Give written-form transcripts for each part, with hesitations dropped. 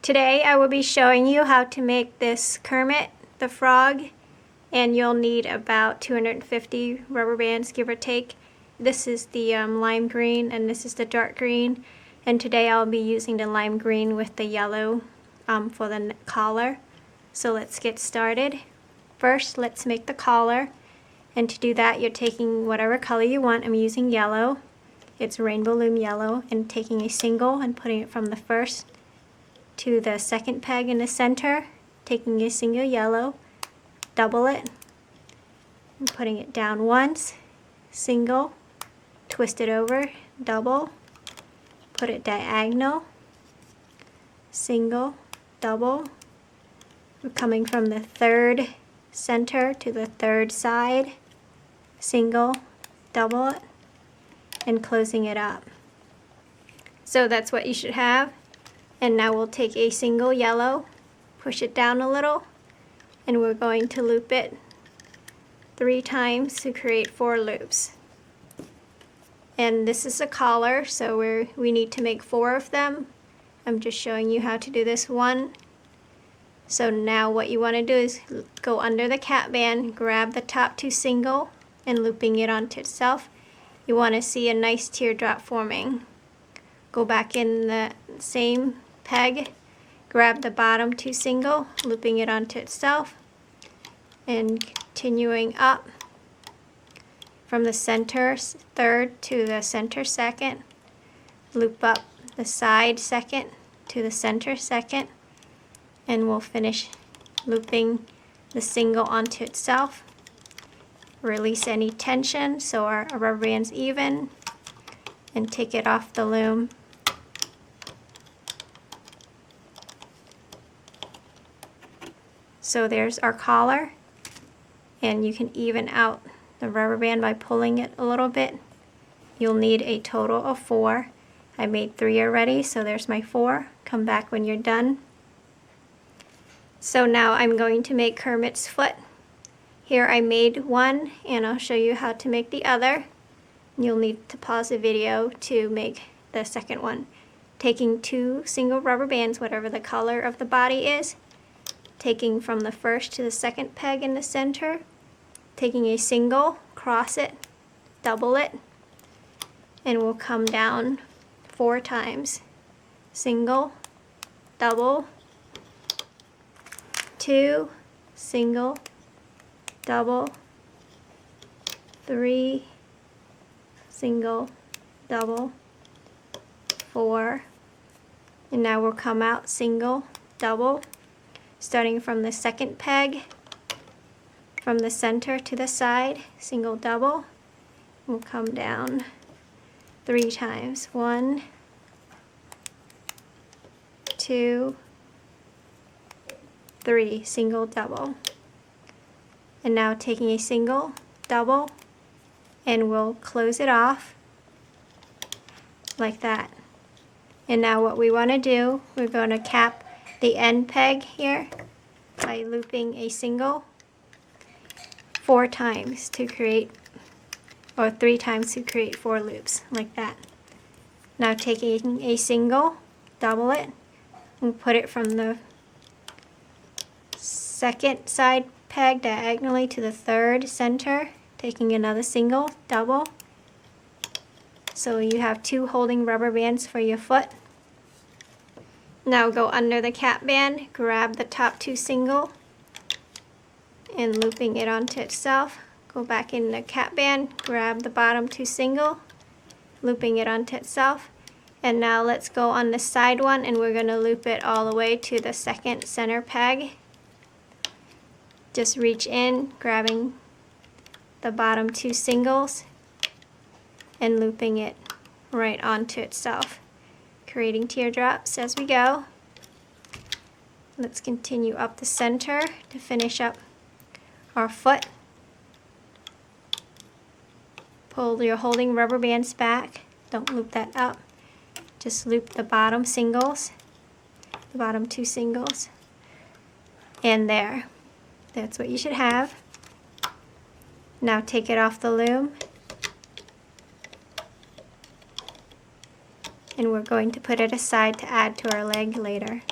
Today I will be showing you how to make this Kermit the Frog, and you'll need about 250 rubber bands, give or take. This is the lime green and this is the dark green, and today I'll be using the lime green with the yellow for the collar. So let's get started. First, let's make the collar, and to do that you're taking whatever color you want. I'm using yellow. It's rainbow loom yellow, and taking a single and putting it from the first to the second peg in the center, taking a single yellow, double it, and putting it down once, single, twist it over, double, put it diagonal, single, double. We're coming from the third center to the third side, single, double it, and closing it up. So that's what you should have. And now we'll take a single yellow, push it down a little, and we're going to loop it 3 times to create 4 loops. And this is a collar, so we need to make 4 of them. I'm just showing you how to do this one. So now what you want to do is go under the cap band, grab the top 2 single, and looping it onto itself. You want to see a nice teardrop forming. Go back in the same peg, grab the bottom 2 single, looping it onto itself, and continuing up from the center third to the center second, loop up the side second to the center second, and we'll finish looping the single onto itself. Release any tension so our rubber band's even, and take it off the loom. So there's our collar, and you can even out the rubber band by pulling it a little bit. You'll need a total of 4. I made 3 already, so there's my 4. Come back when you're done. So now I'm going to make Kermit's foot. Here I made one, and I'll show you how to make the other. You'll need to pause the video to make the second one. Taking 2 single rubber bands, whatever the color of the body is, taking from the first to the second peg in the center, taking a single, cross it, double it, and we'll come down 4 times. Single, double, 2, single, double, 3, single, double, 4, and now we'll come out single, double, starting from the second peg, from the center to the side, single, double. We'll come down 3 times. 1, 2, 3, single, double. And now taking a single, double, and we'll close it off like that. And now what we want to do, we're going to cap the end peg here by looping a single 4 times to create, or 3 times to create 4 loops, like that. Now taking a single, double it, and put it from the second side peg diagonally to the third center, taking another single, double. So you have 2 holding rubber bands for your foot. Now go under the cap band, grab the top 2 single, and looping it onto itself. Go back in the cap band, grab the bottom 2 single, looping it onto itself. And now let's go on the side one, and we're going to loop it all the way to the second center peg. Just reach in, grabbing the bottom 2 singles, and looping it right onto itself, creating teardrops as we go. Let's continue up the center to finish up our foot. Pull your holding rubber bands back. Don't loop that up. Just loop the bottom singles, the bottom 2 singles, and there. That's what you should have. Now take it off the loom, and we're going to put it aside to add to our leg later.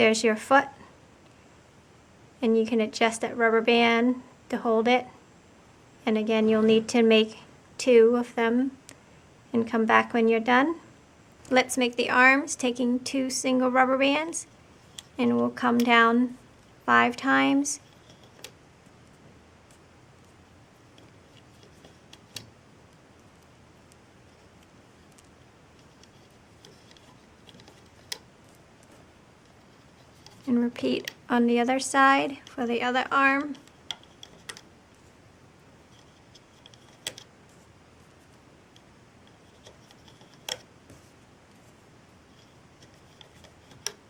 There's your foot, and you can adjust that rubber band to hold it. And again, you'll need to make 2 of them and come back when you're done. Let's make the arms, taking 2 single rubber bands, and we'll come down 5 times. And repeat on the other side for the other arm.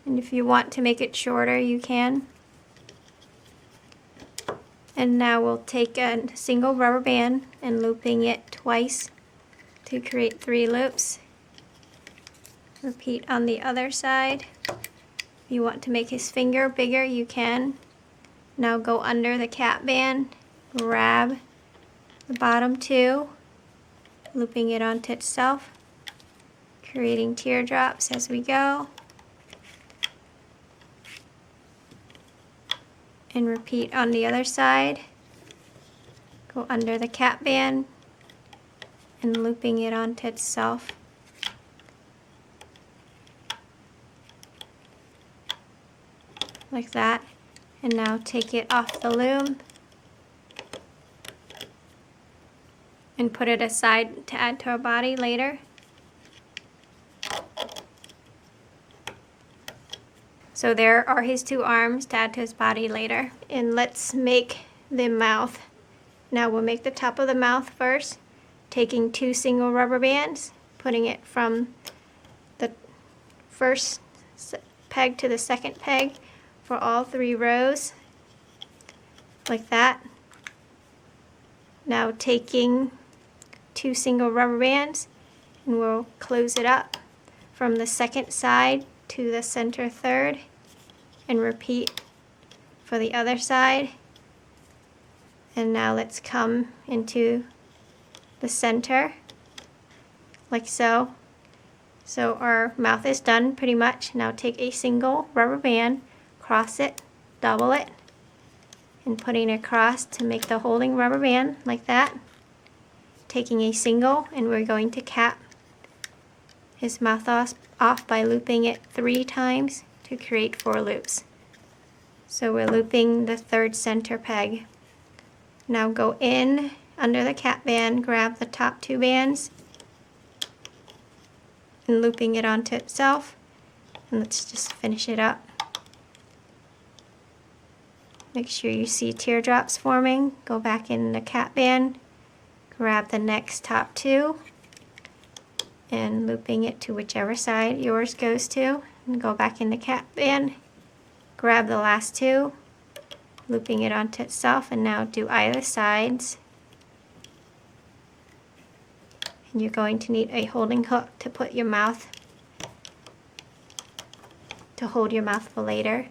And if you want to make it shorter, you can. And now we'll take a single rubber band and looping it twice to create 3 loops. Repeat on the other side. If you want to make his finger bigger, you can. Now go under the cap band, grab the bottom 2, looping it onto itself, creating teardrops as we go. And repeat on the other side. Go under the cap band and looping it onto itself. Like that. And now take it off the loom and put it aside to add to our body later. So there are his 2 arms to add to his body later. And let's make the mouth. Now we'll make the top of the mouth first, taking 2 single rubber bands, putting it from the first peg to the second peg for all 3 rows, like that. Now taking 2 single rubber bands, and we'll close it up from the second side to the center third, and repeat for the other side. And now let's come into the center, like so. So our mouth is done pretty much. Now take a single rubber band, cross it, double it, and putting it across to make the holding rubber band, like that. Taking a single, and we're going to cap his mouth off by looping it 3 times to create 4 loops. So we're looping the 3rd center peg. Now go in under the cap band, grab the top 2 bands, and looping it onto itself. And let's just finish it up. Make sure you see teardrops forming. Go back in the cap band, grab the next top 2, and looping it to whichever side yours goes to, and go back in the cap band, grab the last 2, looping it onto itself, and now do either sides. And you're going to need a holding hook to put your mouth, to hold your mouth for later.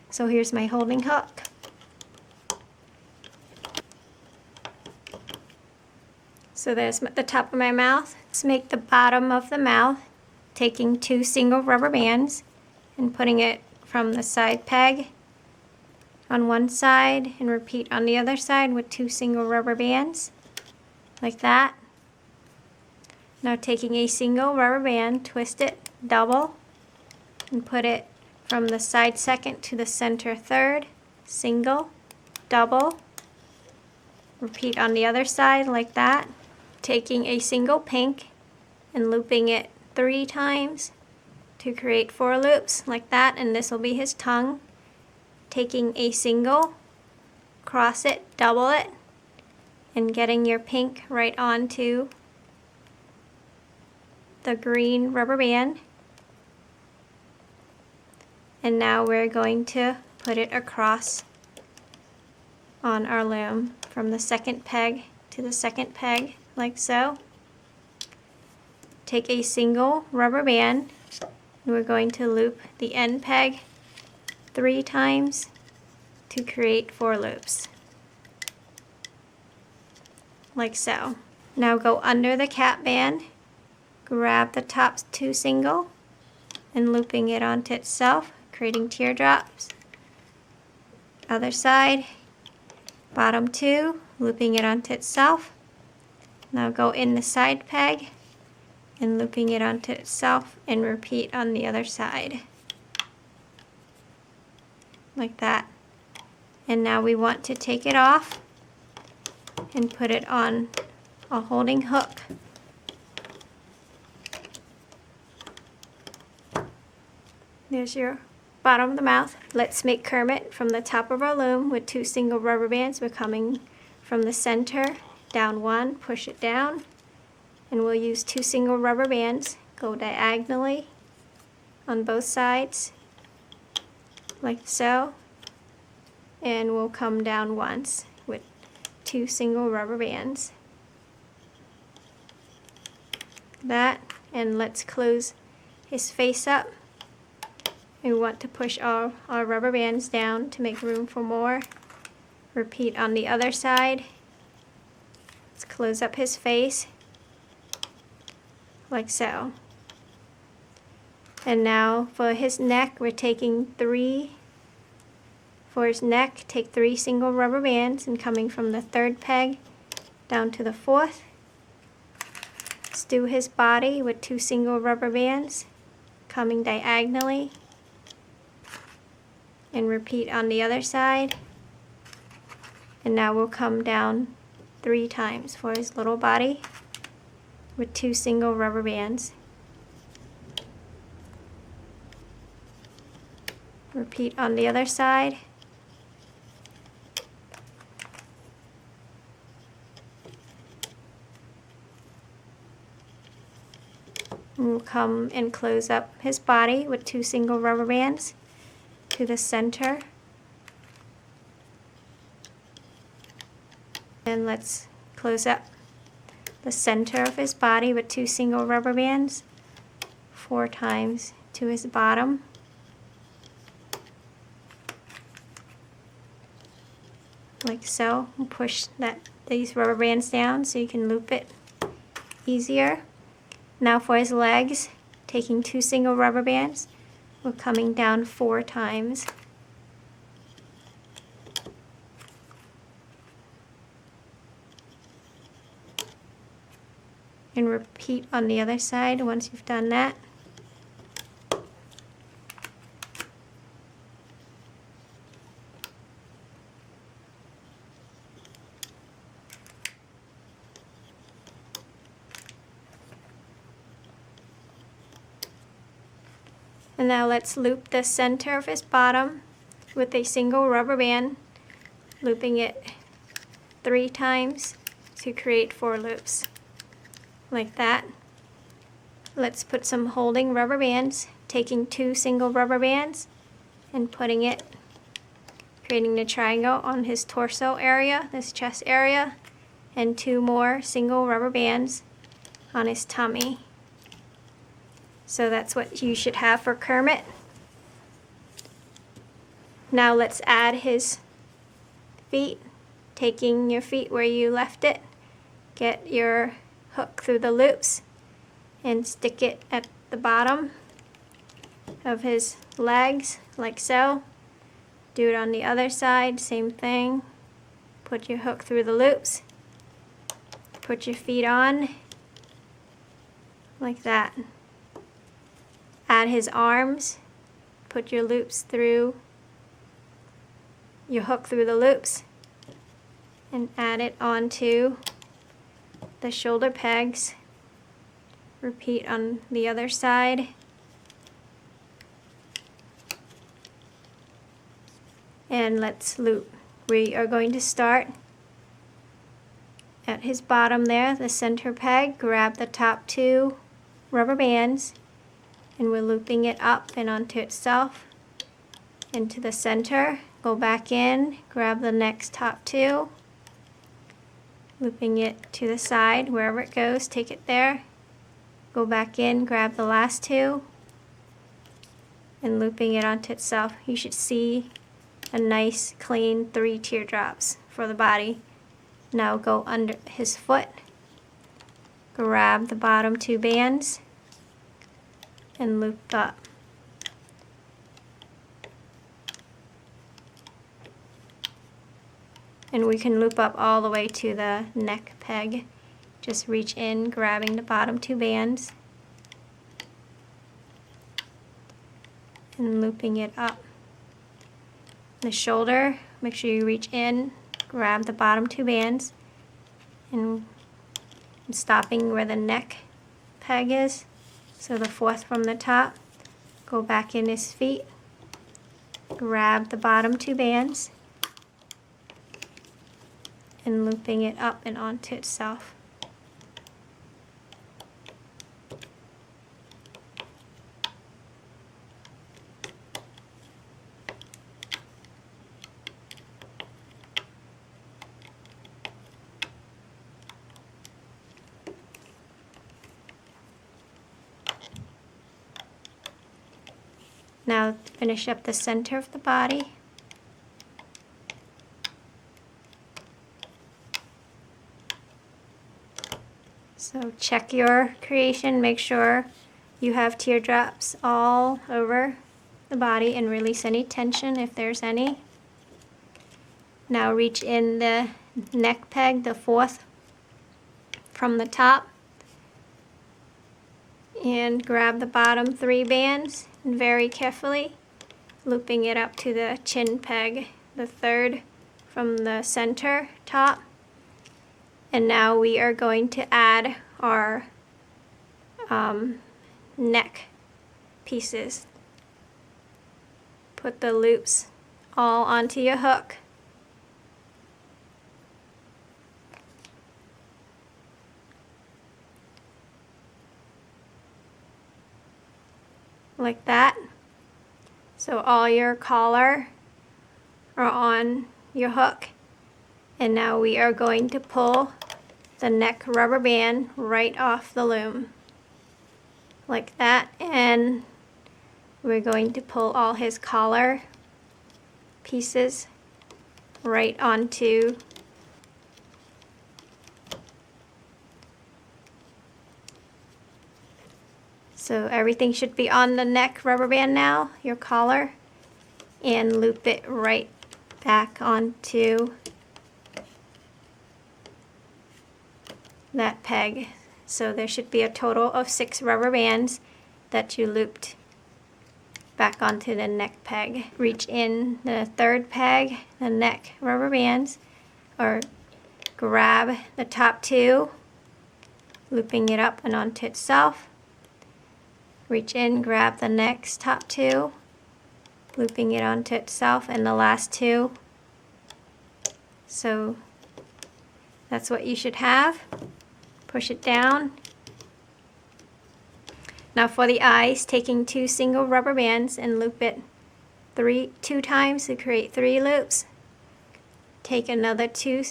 So here's my holding hook. So there's the top of my mouth. Let's make the bottom of the mouth, taking 2 single rubber bands and putting it from the side peg on one side, and repeat on the other side with 2 single rubber bands, like that. Now taking a single rubber band, twist it, double, and put it from the side second to the center third, single, double, repeat on the other side like that. Taking a single pink and looping it 3 times to create 4 loops, like that, and this will be his tongue. Taking a single, cross it, double it, and getting your pink right onto the green rubber band. And now we're going to put it across on our loom from the second peg to the second peg, like so. Take a single rubber band, and we're going to loop the end peg 3 times to create 4 loops, like so. Now go under the cap band, grab the top 2 single, and looping it onto itself, creating teardrops. Other side, bottom 2, looping it onto itself. Now go in the side peg and looping it onto itself and repeat on the other side. Like that. And now we want to take it off and put it on a holding hook. There's your bottom of the mouth. Let's make Kermit from the top of our loom with 2 single rubber bands. We're coming from the center, down 1, push it down, and we'll use 2 single rubber bands. Go diagonally on both sides, like so, and we'll come down once with 2 single rubber bands. That, and let's close his face up. We want to push all our rubber bands down to make room for more. Repeat on the other side. Let's close up his face, like so. And now for his neck, we're taking 3. For his neck, take 3 single rubber bands and coming from the 3rd peg down to the 4th. Let's do his body with 2 single rubber bands, coming diagonally. And repeat on the other side. And now we'll come down 3 times for his little body with 2 single rubber bands. Repeat on the other side. And we'll come and close up his body with 2 single rubber bands to the center. And let's close up the center of his body with 2 single rubber bands 4 times to his bottom. Like so. And push these rubber bands down so you can loop it easier. Now for his legs, taking 2 single rubber bands, we're coming down 4 times. And repeat on the other side once you've done that. And now let's loop the center of his bottom with a single rubber band, looping it 3 times to create 4 loops. Like that. Let's put some holding rubber bands, taking 2 single rubber bands and putting it, creating the triangle on his torso area, this chest area, and 2 more single rubber bands on his tummy. So that's what you should have for Kermit. Now let's add his feet, taking your feet where you left it. Get your hook through the loops and stick it at the bottom of his legs, like so. Do it on the other side, same thing. Put your hook through the loops. Put your feet on, like that. Add his arms, put your loops through, your hook through the loops, and add it onto the shoulder pegs. Repeat on the other side. And let's loop. We are going to start at his bottom there, the center peg, grab the top 2 rubber bands, and we're looping it up and onto itself, into the center. Go back in, grab the next top 2, looping it to the side, wherever it goes, take it there. Go back in, grab the last 2, and looping it onto itself. You should see a nice, clean 3 teardrops for the body. Now go under his foot, grab the bottom 2 bands, and loop up. And we can loop up all the way to the neck peg. Just reach in, grabbing the bottom 2 bands and looping it up. The shoulder, make sure you reach in, grab the bottom 2 bands, and stopping where the neck peg is. So the 4th from the top, go back in his feet, grab the bottom 2 bands, and looping it up and onto itself. Now finish up the center of the body. So check your creation, make sure you have teardrops all over the body and release any tension if there's any. Now reach in the neck peg, the 4th from the top, and grab the bottom 3 bands and very carefully looping it up to the chin peg, the 3rd from the center top. And now we are going to add our neck pieces. Put the loops all onto your hook. Like that. So all your collar are on your hook. And now we are going to pull the neck rubber band right off the loom. Like that. And we're going to pull all his collar pieces right onto so everything should be on the neck rubber band now, your collar, and loop it right back onto that peg. So there should be a total of 6 rubber bands that you looped back onto the neck peg. Reach in the 3rd peg, the neck rubber bands, or grab the top 2, looping it up and onto itself. Reach in, grab the next top 2, looping it onto itself, and the last 2. So that's what you should have. Push it down. Now for the eyes, taking 2 single rubber bands and loop it 2 times to create 3 loops. Take another 2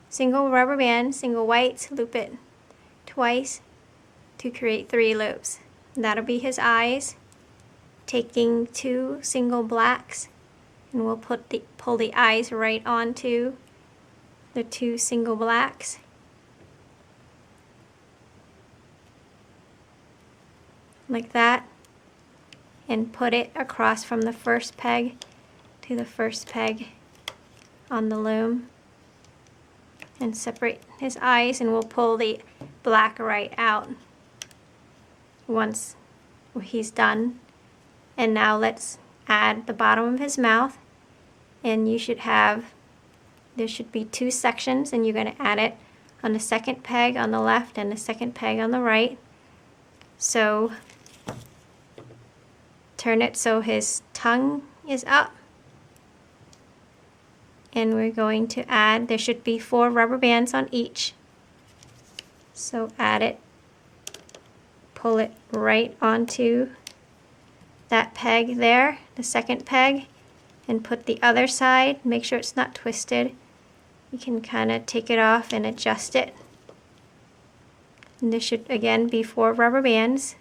single rubber bands, single whites, loop it twice to create 3 loops. That'll be his eyes. Taking 2 single blacks, and we'll pull the eyes right onto the 2 single blacks. Like that. And put it across from the 1st peg to the 1st peg on the loom. And separate his eyes, and we'll pull the black right out once he's done. And now let's add the bottom of his mouth, and you should have, there should be 2 sections, and you're going to add it on the 2nd peg on the left and the 2nd peg on the right. So turn it so his tongue is up, and we're going to add, there should be 4 rubber bands on each. So add it, pull it right onto that peg there, the 2nd peg, and put the other side, make sure it's not twisted. You can kind of take it off and adjust it. And there should again be 4 rubber bands,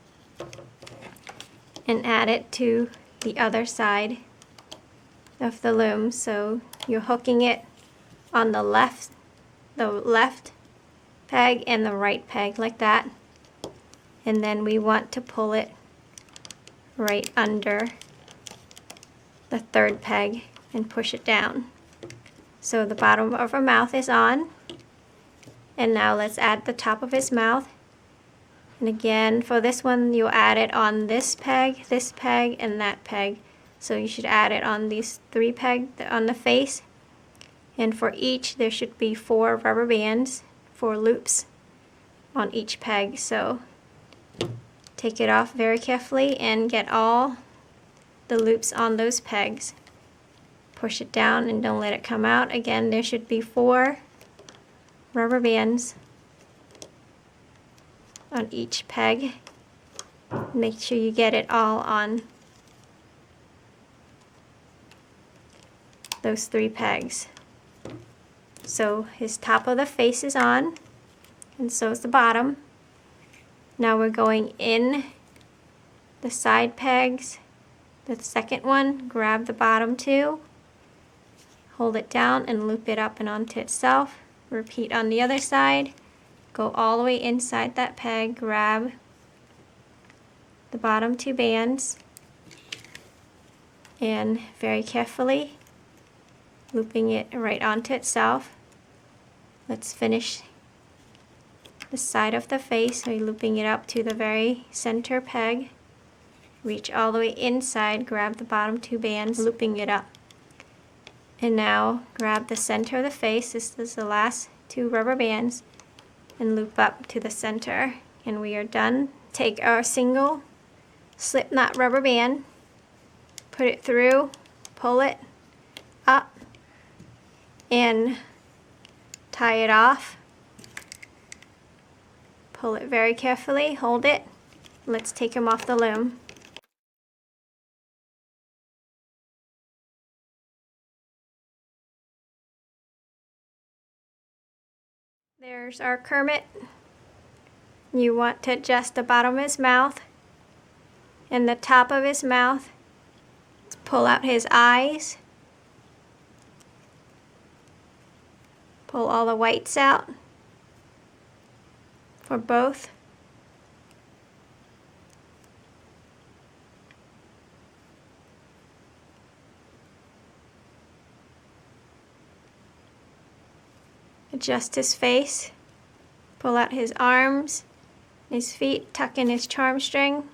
and add it to the other side of the loom. So you're hooking it on the left peg and the right peg, like that. And then we want to pull it right under the 3rd peg and push it down. So the bottom of our mouth is on. And now let's add the top of his mouth. And again, for this one, you'll add it on this peg, and that peg. So you should add it on these 3 pegs on the face. And for each, there should be 4 rubber bands, 4 loops on each peg. So take it off very carefully and get all the loops on those pegs. Push it down and don't let it come out. Again, there should be 4 rubber bands on each peg. Make sure you get it all on those 3 pegs. So his top of the face is on, and so is the bottom. Now we're going in the side pegs. The second one, grab the bottom 2, hold it down and loop it up and onto itself. Repeat on the other side. Go all the way inside that peg, grab the bottom 2 bands, and very carefully looping it right onto itself. Let's finish the side of the face by looping it up to the very center peg. Reach all the way inside, grab the bottom 2 bands, looping it up. And now grab the center of the face, this is the last 2 rubber bands, and loop up to the center. And we are done. Take our single slip knot rubber band, put it through, pull it up, and tie it off. Pull it very carefully, hold it. Let's take him off the loom. There's our Kermit. You want to adjust the bottom of his mouth and the top of his mouth. Let's pull out his eyes. Pull all the whites out for both. Adjust his face. Pull out his arms, his feet, tuck in his charm string.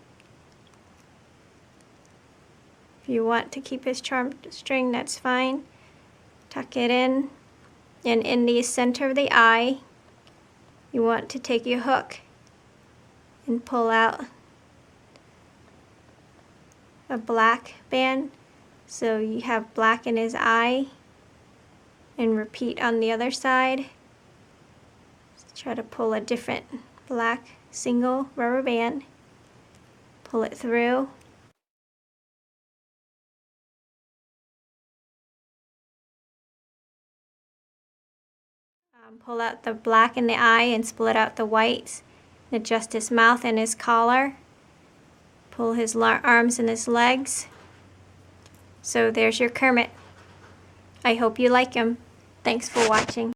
If you want to keep his charm string, that's fine. Tuck it in. And in the center of the eye, you want to take your hook and pull out a black band. So you have black in his eye. And repeat on the other side. Try to pull a different black single rubber band. Pull it through. Pull out the black in the eye and split out the whites. Adjust his mouth and his collar. Pull his arms and his legs. So there's your Kermit. I hope you like him. Thanks for watching.